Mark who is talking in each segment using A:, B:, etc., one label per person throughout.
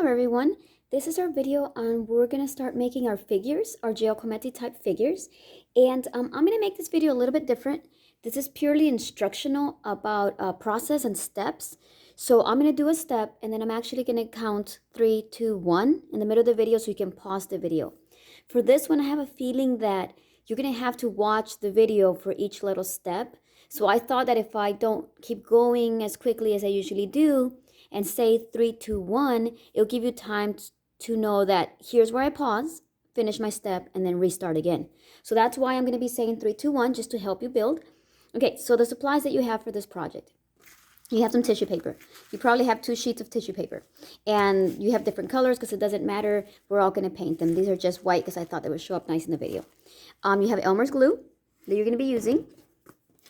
A: Hello everyone, this is our video on we're going to start making our figures, our Giacometti type figures. And I'm going to make this video a little bit different. This is purely instructional about process and steps. So I'm going to do a step and then I'm actually going to count 3, 2, 1 in the middle of the video so you can pause the video. For this one, I have a feeling that you're going to have to watch the video for each little step. So I thought that if I don't keep going as quickly as I usually do, and say 3, 2, 1, it'll give you time to know that here's where I pause, finish my step, and then restart again. So that's why I'm going to be saying 3, 2, 1 just to help you build. Okay, so the supplies that you have for this project. You have some tissue paper. You probably have 2 sheets of tissue paper. And you have different colors because it doesn't matter. We're all going to paint them. These are just white because I thought they would show up nice in the video. You have Elmer's glue that you're going to be using.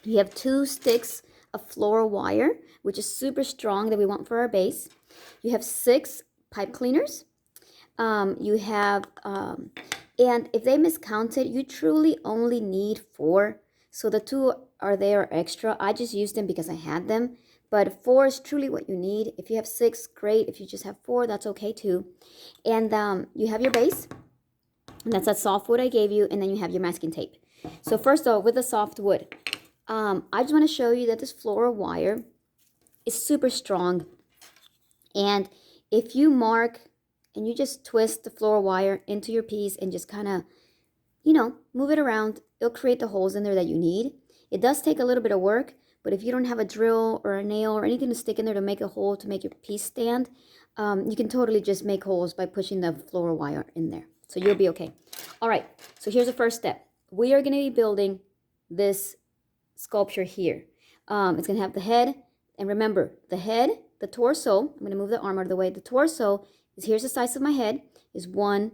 A: You have 2 sticks of floral wire, which is super strong that we want for our base. You have 6 pipe cleaners. And if they miscounted, you truly only need 4. So the 2 are there extra. I just used them because I had them. But 4 is truly what you need. If you have 6, great. If you just have 4, that's okay too. And you have your base. And that's that soft wood I gave you. And then you have your masking tape. So first off, with the soft wood, I just want to show you that this floral wire is super strong. And if you mark and you just twist the floral wire into your piece and just kind of, move it around, it'll create the holes in there that you need. It does take a little bit of work, but if you don't have a drill or a nail or anything to stick in there to make a hole to make your piece stand, you can totally just make holes by pushing the floral wire in there. So you'll be okay. All right, so here's the first step. We are going to be building this sculpture here. It's going to have the head, and remember, the head, the torso, I'm going to move the arm out of the way. The torso is, here's the size of my head, is 1,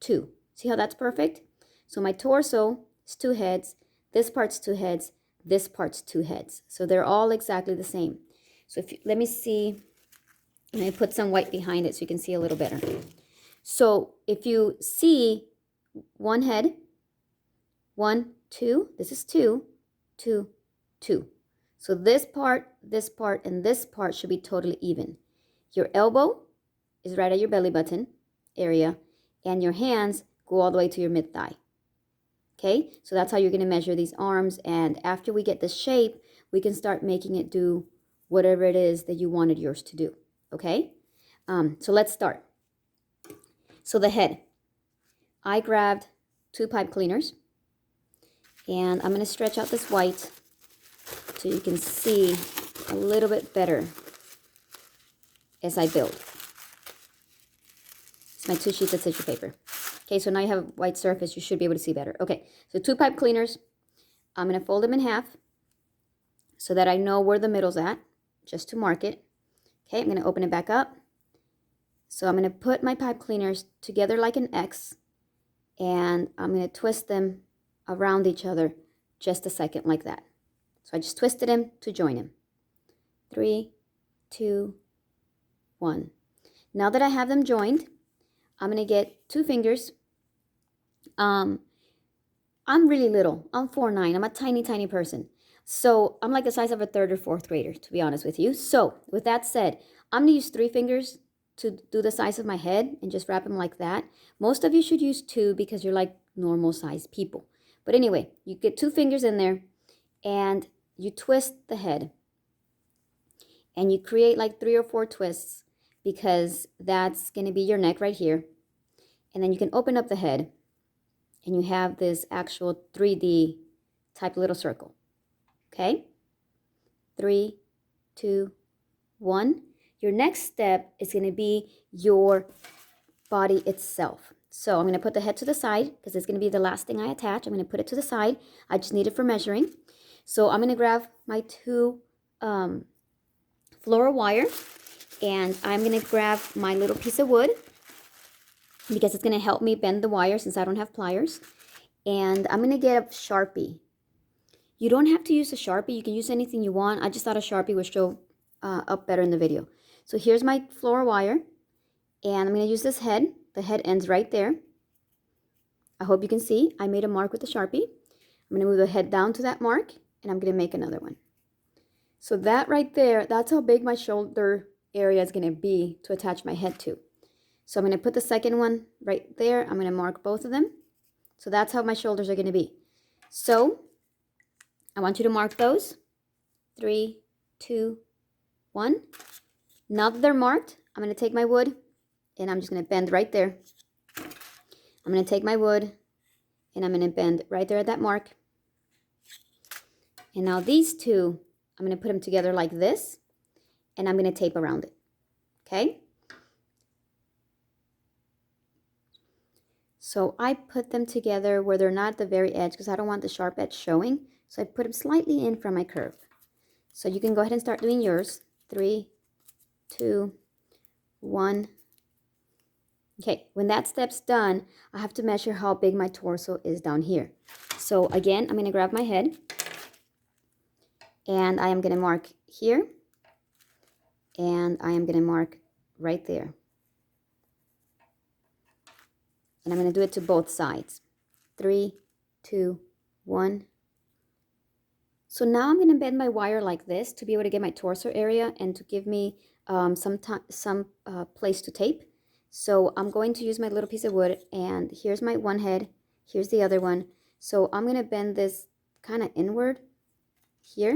A: 2. See how that's perfect? So my torso is 2 heads, this part's 2 heads, this part's 2 heads. So they're all exactly the same. So if you, let me see, let me put some white behind it so you can see a little better. So if you see 1 head, 1, 2, this is 2, 2, 2. So this part, and this part should be totally even. Your elbow is right at your belly button area, and your hands go all the way to your mid-thigh. Okay, so that's how you're going to measure these arms, and after we get this shape, we can start making it do whatever it is that you wanted yours to do. Okay, so let's start. So the head, I grabbed 2 pipe cleaners, and I'm going to stretch out this white so you can see a little bit better as I build. It's my 2 sheets of tissue paper. Okay, so now you have a white surface. You should be able to see better. Okay, so 2 pipe cleaners. I'm going to fold them in half so that I know where the middle's at, just to mark it. Okay, I'm going to open it back up. So I'm going to put my pipe cleaners together like an X, and I'm going to twist them around each other just a second like that. So I just twisted them to join them. 3, 2, 1. Now that I have them joined, I'm going to get 2 fingers. I'm really little. I'm 4'9". I'm a tiny, tiny person. So I'm like the size of a 3rd or 4th grader, to be honest with you. So with that said, I'm going to use 3 fingers to do the size of my head and just wrap them like that. Most of you should use 2 because you're like normal sized people. But anyway, you get 2 fingers in there and you twist the head. And you create like 3 or 4 twists because that's going to be your neck right here. And then you can open up the head and you have this actual 3D type little circle. Okay? 3, 2, 1. Your next step is going to be your body itself. So I'm going to put the head to the side because it's going to be the last thing I attach. I'm going to put it to the side. I just need it for measuring. So I'm going to grab my 2 floral wire, and I'm going to grab my little piece of wood because it's going to help me bend the wire since I don't have pliers. And I'm going to get a Sharpie. You don't have to use a Sharpie. You can use anything you want. I just thought a Sharpie would show up better in the video. So here's my floral wire, and I'm going to use this head. The head ends right there. I hope you can see. I made a mark with the Sharpie. I'm going to move the head down to that mark, and I'm going to make another one. So that right there, that's how big my shoulder area is going to be to attach my head to. So I'm going to put the second one right there. I'm going to mark both of them. So that's how my shoulders are going to be. So I want you to mark those. 3, 2, 1. Now that they're marked, I'm going to take my wood and I'm just going to bend right there. I'm going to take my wood and I'm going to bend right there at that mark. And now these two, I'm going to put them together like this, and I'm going to tape around it. Okay? So I put them together where they're not at the very edge because I don't want the sharp edge showing. So I put them slightly in from my curve. So you can go ahead and start doing yours. 3, 2, 1. Okay, when that step's done, I have to measure how big my torso is down here. So again, I'm going to grab my head and I am going to mark here and I am going to mark right there. And I'm going to do it to both sides. 3, 2, 1. So now I'm going to bend my wire like this to be able to get my torso area and to give me some place to tape. So I'm going to use my little piece of wood, and here's my one head, here's the other one. So I'm going to bend this kind of inward here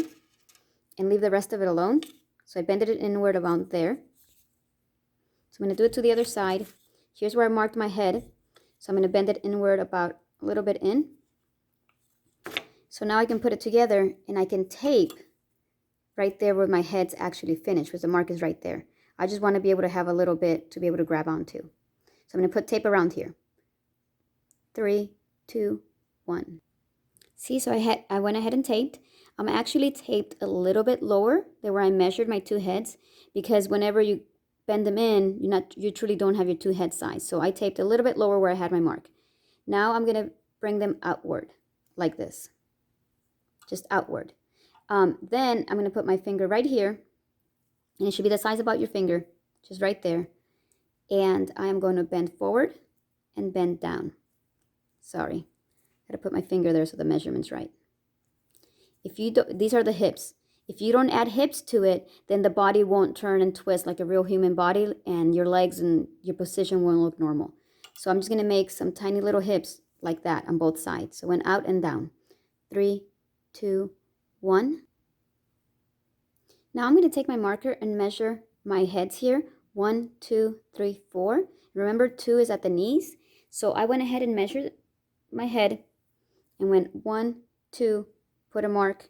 A: and leave the rest of it alone. So I bended it inward around there. So I'm going to do it to the other side. Here's where I marked my head. So I'm going to bend it inward about a little bit in. So now I can put it together and I can tape right there where my head's actually finished, because the mark is right there. I just want to be able to have a little bit to be able to grab onto. So I'm going to put tape around here. 3, 2, 1. See, so I went ahead and taped. I'm actually taped a little bit lower than where I measured my two heads, because whenever you bend them in, you truly don't have your two head size. So I taped a little bit lower where I had my mark. Now I'm going to bring them outward like this, just outward. Then I'm going to put my finger right here, and it should be the size about your finger, just right there. And I am going to bend forward and bend down. Sorry, I got to put my finger there so the measurement's right. If you don't, these are the hips. If you don't add hips to it, then the body won't turn and twist like a real human body, and your legs and your position won't look normal. So I'm just going to make some tiny little hips like that on both sides. So went out and down. 3, 2, 1. Now I'm going to take my marker and measure my heads here. 1, 2, 3, 4. Remember, 2 is at the knees. So I went ahead and measured my head and went 1, 2, put a mark,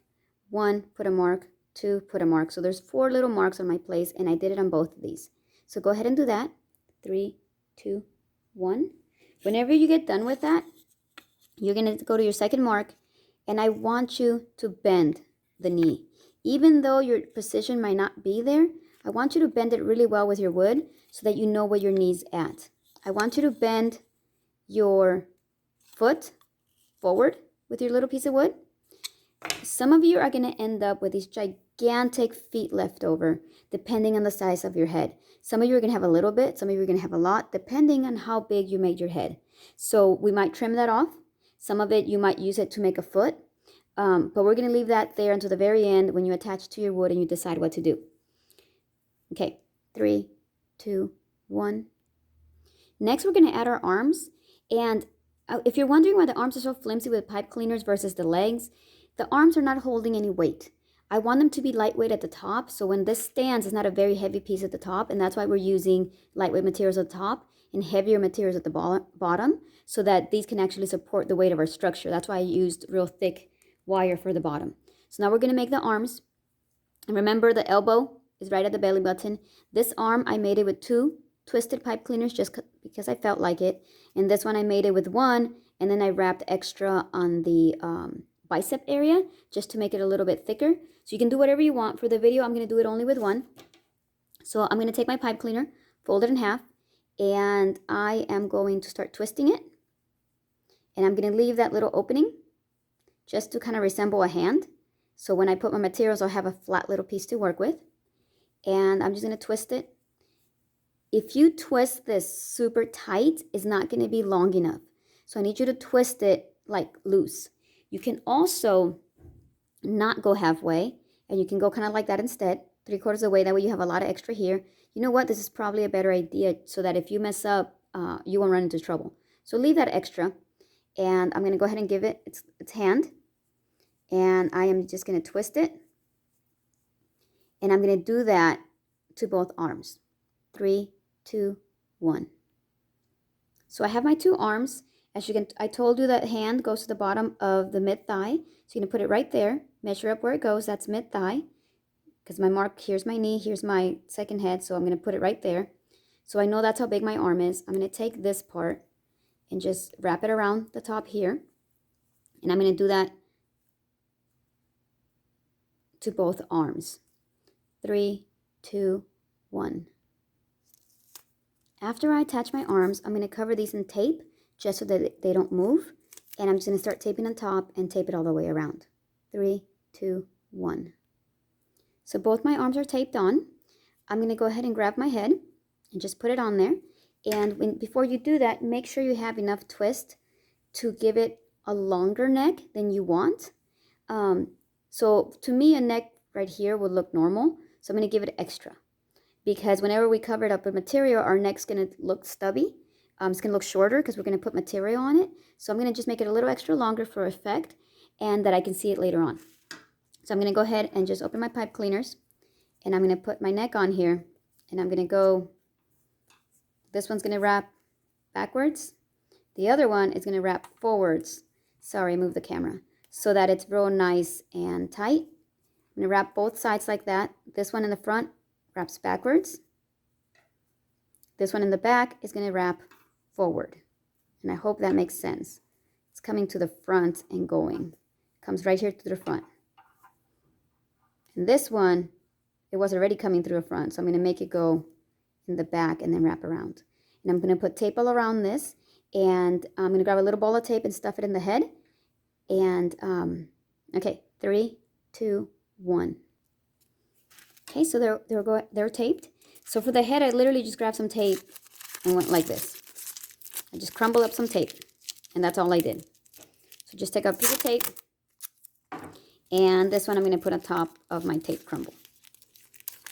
A: 1, put a mark, 2, put a mark. So there's 4 little marks on my place, and I did it on both of these. So go ahead and do that. 3, 2, 1. Whenever you get done with that, you're going to go to your second mark, and I want you to bend the knee. Even though your position might not be there, I want you to bend it really well with your wood so that you know where your knee's at. I want you to bend your foot forward with your little piece of wood. Some of you are going to end up with these gigantic feet left over, depending on the size of your head. Some of you are going to have a little bit, some of you are going to have a lot, depending on how big you made your head. So we might trim that off. Some of it, you might use it to make a foot. But we're going to leave that there until the very end when you attach to your wood and you decide what to do. Okay, 3, 2, 1. Next, we're going to add our arms. And if you're wondering why the arms are so flimsy with pipe cleaners versus the legs, the arms are not holding any weight. I want them to be lightweight at the top, so when this stands, it's not a very heavy piece at the top, and that's why we're using lightweight materials at the top and heavier materials at the bottom, so that these can actually support the weight of our structure. That's why I used real thick wire for the bottom. So now we're going to make the arms. And remember, the elbow is right at the belly button. This arm, I made it with 2 twisted pipe cleaners just because I felt like it. And this one I made it with 1, and then I wrapped extra on the bicep area just to make it a little bit thicker. So you can do whatever you want. For the video, I'm going to do it only with 1. So I'm going to take my pipe cleaner, fold it in half, and I am going to start twisting it. And I'm going to leave that little opening just to kind of resemble a hand. So when I put my materials, I'll have a flat little piece to work with. And I'm just going to twist it. If you twist this super tight, it's not going to be long enough. So I need you to twist it like loose. You can also not go halfway, and you can go kind of like that instead, 3/4 of the way. That way you have a lot of extra here. you know what, this is probably a better idea so that if you mess up, you won't run into trouble. So leave that extra. And I'm going to go ahead and give it its hand. And I am just going to twist it. And I'm going to do that to both arms. 3, 2, 1. So I have my 2 arms. As you can, I told you that hand goes to the bottom of the mid-thigh. So you're going to put it right there. Measure up where it goes. That's mid-thigh. Because my mark, here's my knee, here's my second head. So I'm going to put it right there. So I know that's how big my arm is. I'm going to take this part and just wrap it around the top here. And I'm going to do that to both arms. 3, 2, 1. After I attach my arms, I'm going to cover these in tape just so that they don't move. And I'm just going to start taping on top and tape it all the way around. 3, 2, 1. So both my arms are taped on. I'm going to go ahead and grab my head and just put it on there. And before you do that, make sure you have enough twist to give it a longer neck than you want. So to me, a neck right here would look normal. So I'm going to give it extra. Because whenever we cover it up with material, our neck's going to look stubby. It's going to look shorter because we're going to put material on it. So I'm going to just make it a little extra longer for effect and that I can see it later on. So I'm going to go ahead and just open my pipe cleaners. And I'm going to put my neck on here. And I'm going to go, this one's going to wrap backwards. The other one is going to wrap forwards. Sorry, I moved the camera. So that it's real nice and tight. I'm going to wrap both sides like that. This one in the front wraps backwards. This one in the back is going to wrap forward. And I hope that makes sense. It's coming to the front and going. Comes right here to the front. And this one, it was already coming through the front. So I'm going to make it go in the back and then wrap around. And I'm going to put tape all around this. And I'm going to grab a little ball of tape and stuff it in the head. And, okay, 3, 2, 1. Okay, so they're taped. So for the head, I literally just grabbed some tape and went like this. I just crumbled up some tape, and that's all I did. So just take a piece of tape, and this one I'm going to put on top of my tape crumble.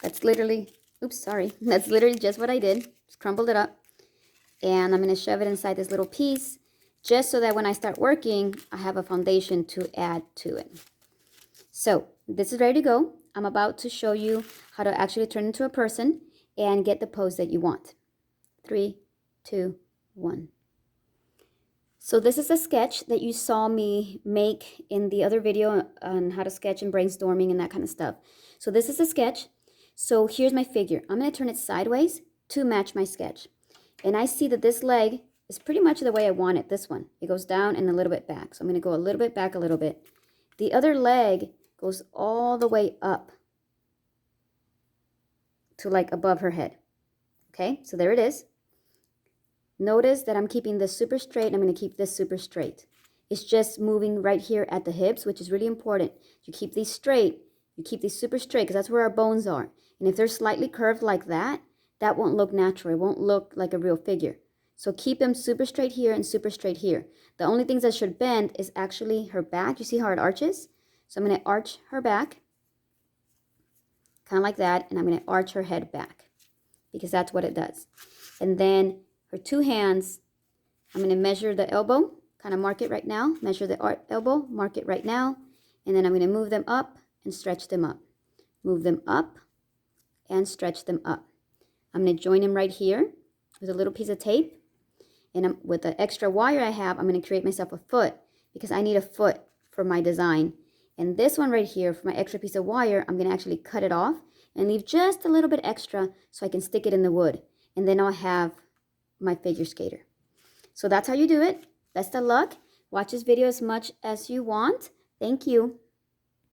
A: That's literally, oops, sorry. That's literally just what I did. Just crumbled it up, and I'm going to shove it inside this little piece, just so that when I start working, I have a foundation to add to it. So this is ready to go. I'm about to show you how to actually turn into a person and get the pose that you want. 3, 2, 1. So this is a sketch that you saw me make in the other video on how to sketch and brainstorming and that kind of stuff. So this is a sketch. So here's my figure. I'm going to turn it sideways to match my sketch. And I see that this leg is pretty much the way I want it, this one. It goes down and a little bit back. So I'm going to go a little bit back a little bit. The other leg goes all the way up to like above her head. Okay, so there it is. Notice that I'm keeping this super straight. I'm going to keep this super straight. It's just moving right here at the hips, which is really important. You keep these straight. You keep these super straight because that's where our bones are. And if they're slightly curved like that, that won't look natural. It won't look like a real figure. So keep them super straight here and super straight here. The only things that should bend is actually her back. You see how it arches? So I'm going to arch her back, kind of like that, and I'm going to arch her head back because that's what it does. And then her 2 hands, I'm going to measure the elbow, kind of mark it right now, measure the elbow, mark it right now, and then I'm going to move them up and stretch them up. Move them up and stretch them up. I'm going to join them right here with a little piece of tape, and with the extra wire I have, I'm going to create myself a foot because I need a foot for my design. And this one right here, for my extra piece of wire, I'm going to actually cut it off and leave just a little bit extra so I can stick it in the wood. And then I'll have my figure skater. So that's how you do it. Best of luck. Watch this video as much as you want. Thank you.